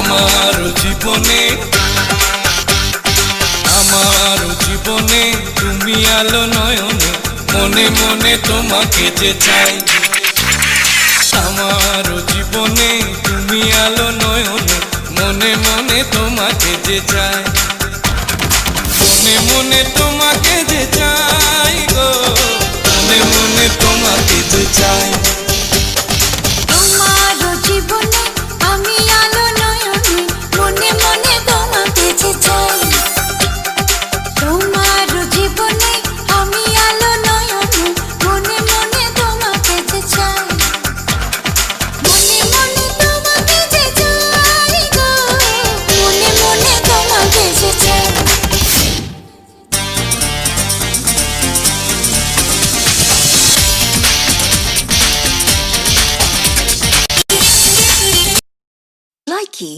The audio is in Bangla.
আমার জীবনে তুমি আলো নয়নে, মনে মনে তোমাকে যে চাই। আমার জীবনে তুমি আলো নয়নে, মনে মনে তোমাকে যে চাই। মনে মনে তোমাকে যে চাই গো, মনে মনে তোমাকে যে চাই। তোমার জীবনে আমি আলো নয়নে, মনে মনে তোমাকে যে চাই। তোমার জীবনে আমি আলো নয়নে, মনে মনে তোমাকে যে চাই। মনে মনে তোমাকে যে চাই গো, মনে মনে তোমাকে যে চাই। Likey